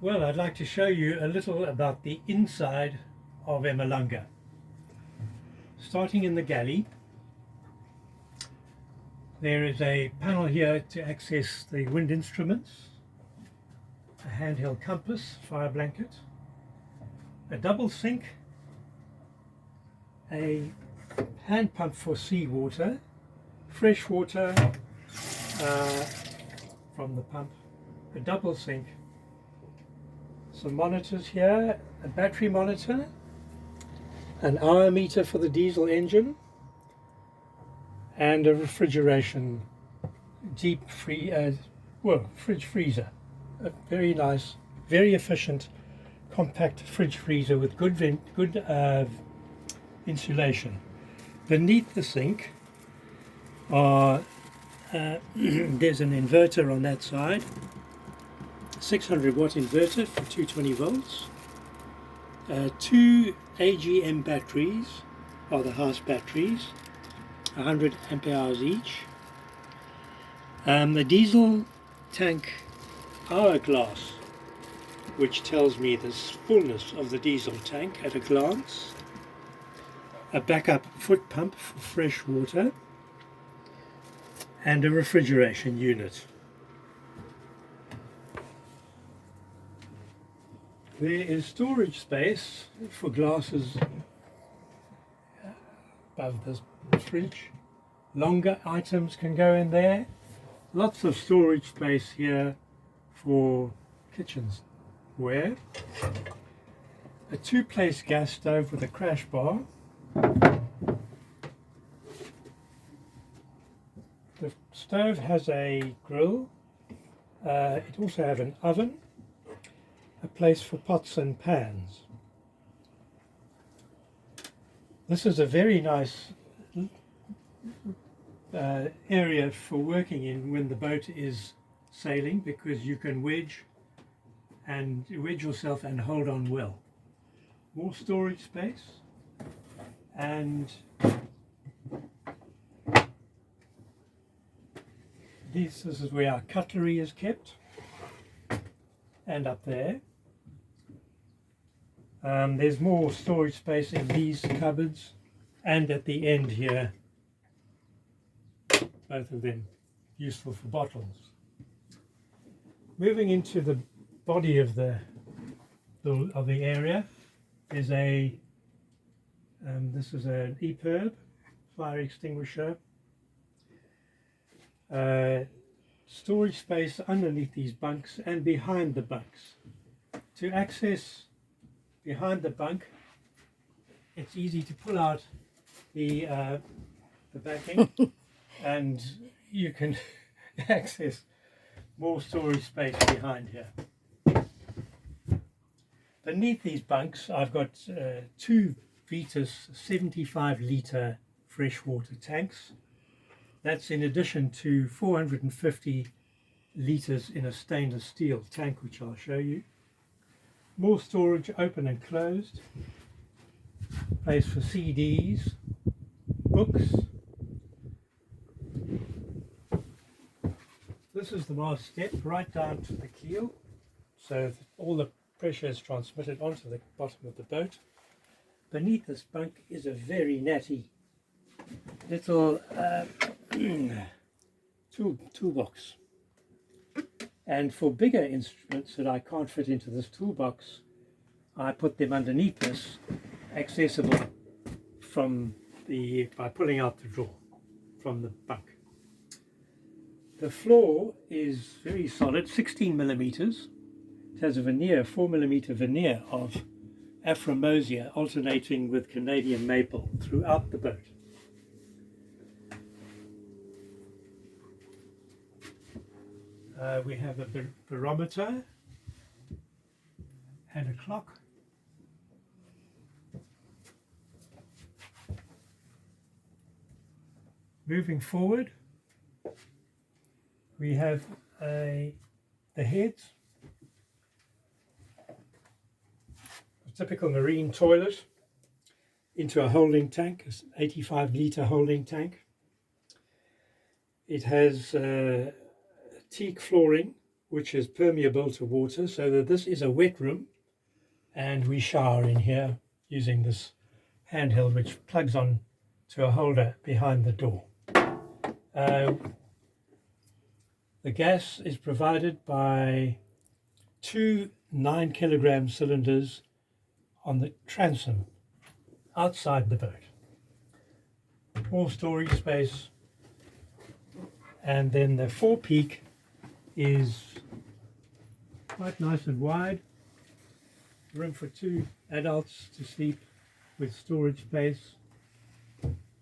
Well, I'd like to show you a little about the inside of Emalanga. Starting in the galley, there is a panel here to access the wind instruments, a handheld compass, fire blanket, a double sink, a hand pump for seawater, fresh water from the pump, a double sink, some monitors here, a battery monitor, an hour meter for the diesel engine, and a refrigeration fridge freezer. A very nice, very efficient, compact fridge freezer with good insulation. Beneath the sink are there's an inverter on that side, 600 watt inverter for 220 volts. Two AGM batteries are the house batteries, 100 ampere hours each. A diesel tank hourglass, which tells me the fullness of the diesel tank at a glance. A backup foot pump for fresh water, and a refrigeration unit. There is storage space for glasses above this fridge. Longer items can go in there. Lots of storage space here for kitchens ware. A two-place gas stove with a crash bar. The stove has a grill. It also has an oven, a place for pots and pans. This is a very nice area for working in when the boat is sailing, because you can wedge yourself and hold on well. More storage space, and this is where our cutlery is kept, and up there. There's more storage space in these cupboards, and at the end here, both of them useful for bottles. Moving into the body of the area is this is an EPIRB fire extinguisher. Storage space underneath these bunks and behind the bunks. To access behind the bunk, it's easy to pull out the backing and you can access more storage space behind here. Beneath these bunks I've got two Vitas 75 litre freshwater tanks. That's in addition to 450 litres in a stainless steel tank, which I'll show you. More storage, open and closed. Place for CDs, books. This is the mast step right down to the keel, so that all the pressure is transmitted onto the bottom of the boat. Beneath this bunk is a very natty little toolbox, and for bigger instruments that I can't fit into this toolbox, I put them underneath this, accessible by pulling out the drawer from the bunk. The floor is very solid, 16 millimeters. It has a veneer, 4 millimeter veneer of Afromosia alternating with Canadian maple throughout the boat. We have a barometer and a clock. Moving forward, we have the heads, a typical marine toilet into a holding tank, an 85 litre holding tank. It has teak flooring which is permeable to water, so that this is a wet room, and we shower in here using this handheld which plugs on to a holder behind the door. The gas is provided by two 9-kilogram cylinders on the transom outside the boat. More storage space, and then the forepeak is quite nice and wide, room for 2 adults to sleep with storage space.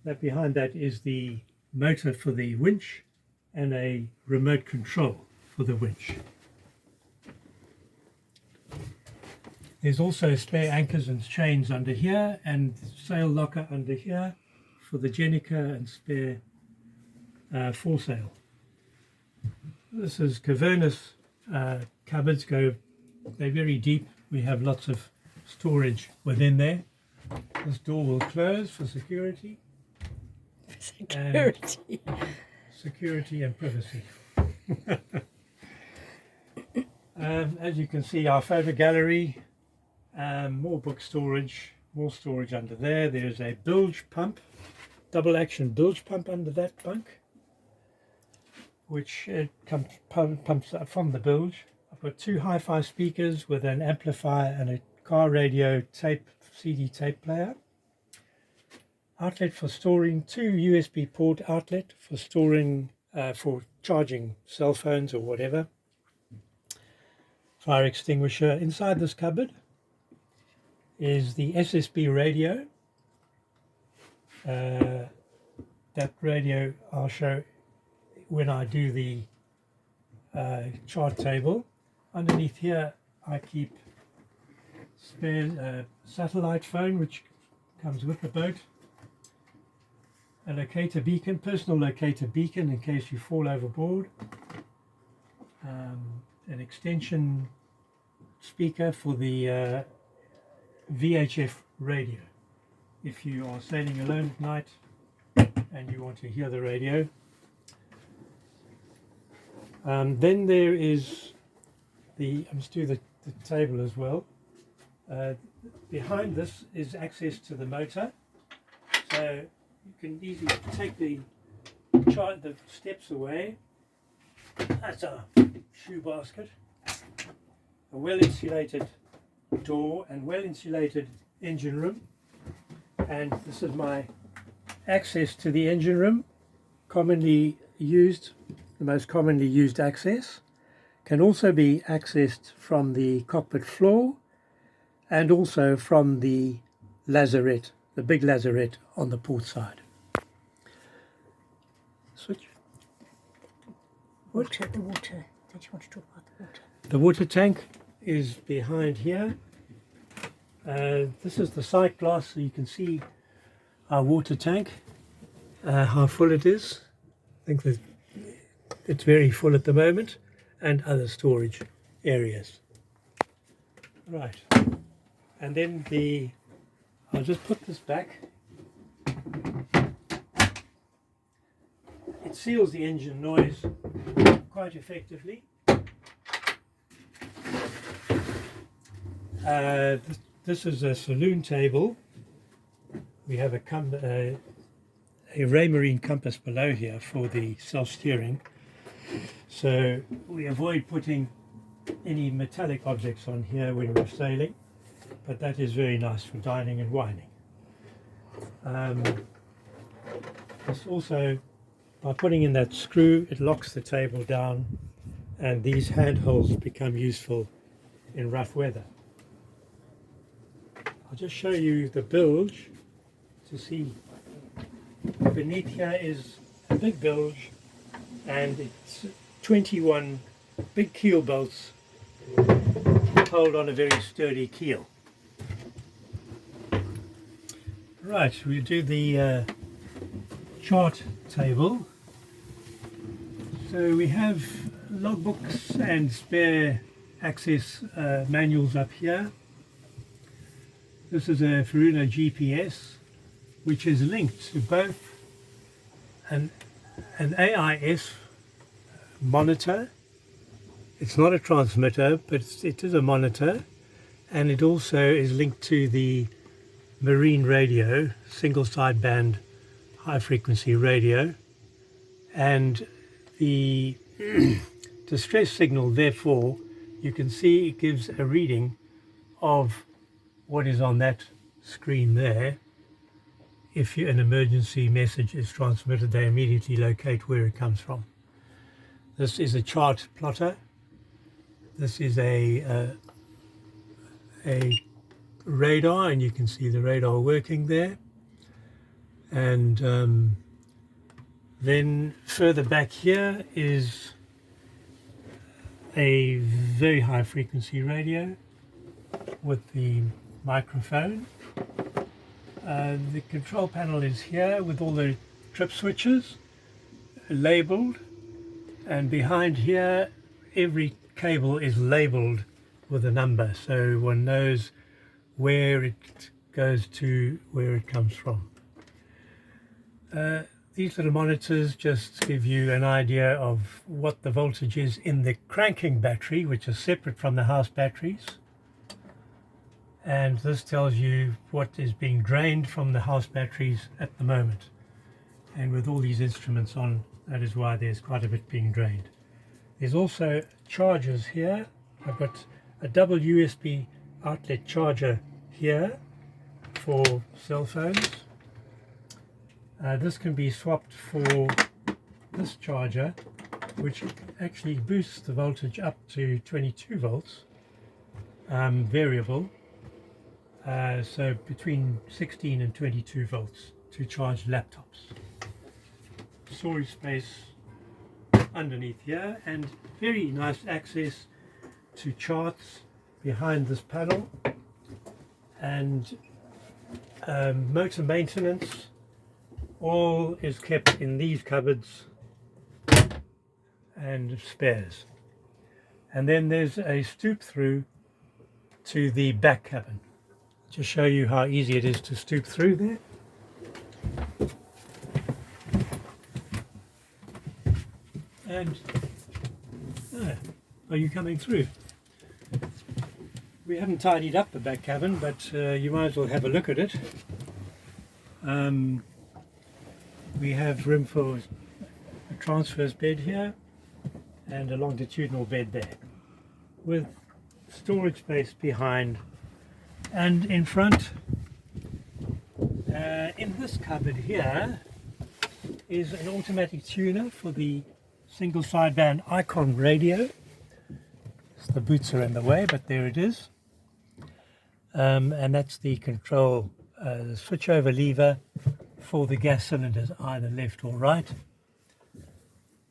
That behind that is the motor for the winch and a remote control for the winch. There's also spare anchors and chains under here, and sail locker under here for the Jenica and spare foresail. This is cavernous cupboards. They're very deep. We have lots of storage within there. This door will close for security. Security and privacy. As you can see, our photo gallery, more book storage, more storage under there. There's a bilge pump, double action bilge pump under that bunk, which pumps up from the bilge. I've got 2 hi-fi speakers with an amplifier and a car radio CD tape player. Outlet for storing, 2 USB port outlet for storing, for charging cell phones or whatever. Fire extinguisher. Inside this cupboard is the SSB radio. That radio I'll show when I do the chart table. Underneath here I keep spare satellite phone which comes with the boat, a locator beacon, personal locator beacon in case you fall overboard, an extension speaker for the VHF radio if you are sailing alone at night and you want to hear the radio. Then there is let's do the table as well. Behind this is access to the motor, so you can easily take the steps away. That's our shoe basket, a well insulated door and well insulated engine room, and this is my access to the engine room, commonly used, the most commonly used access. Can also be accessed from the cockpit floor and also from the lazarette, the big lazarette on the port side. Switch. Water, the water. Did you want to talk about the water? The water tank is behind here. This is the sight glass, so you can see our water tank, how full it is. I think that it's very full at the moment, and other storage areas. Right, and then I'll just put this back. It seals the engine noise quite effectively. This is a saloon table. We have a Raymarine compass below here for the self-steering. So we avoid putting any metallic objects on here when we're sailing, but that is very nice for dining and wining. This also, by putting in that screw, it locks the table down, and these handholds become useful in rough weather. I'll just show you the bilge to see. Beneath here is a big bilge, and it's 21 big keel bolts hold on a very sturdy keel. Right, we'll do the chart table. So we have logbooks and spare access manuals up here. This is a Faruna GPS, which is linked to both an AIS monitor It's not a transmitter, but it is a monitor, and it also is linked to the marine radio, single sideband high frequency radio, and the distress signal, therefore you can see it gives a reading of what is on that screen there. If an emergency message is transmitted, they immediately locate where it comes from. This is a chart plotter. This is a radar, and you can see the radar working there. And then further back here is a very high frequency radio with the microphone. The control panel is here with all the trip switches labeled, and behind here every cable is labeled with a number, so one knows where it goes to, where it comes from. These little monitors just give you an idea of what the voltage is in the cranking battery, which is separate from the house batteries. And this tells you what is being drained from the house batteries at the moment. And with all these instruments on, that is why there's quite a bit being drained. There's also chargers here. I've got a double USB outlet charger here for cell phones. This can be swapped for this charger, which actually boosts the voltage up to 22 volts, variable. So between 16 and 22 volts to charge laptops. Storage space underneath here, and very nice access to charts behind this panel, and motor maintenance all is kept in these cupboards, and spares. And then there's a stoop through to the back cabin. To show you how easy it is to stoop through there. And are you coming through? We haven't tidied up the back cabin, but you might as well have a look at it. We have room for a transverse bed here and a longitudinal bed there, with storage space behind. And in front, in this cupboard here, is an automatic tuner for the single sideband icon radio. So the boots are in the way, but there it is. And that's the control, the switchover lever for the gas cylinders, either left or right.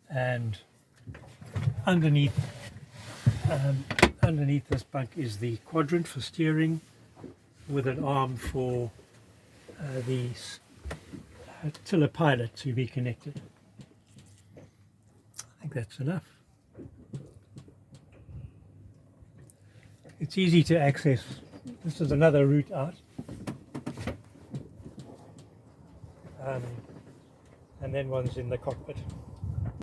And underneath this bunk is the quadrant for steering, with an arm for the tiller pilot to be connected. I think that's enough. It's easy to access. This is another route out. And then one's in the cockpit.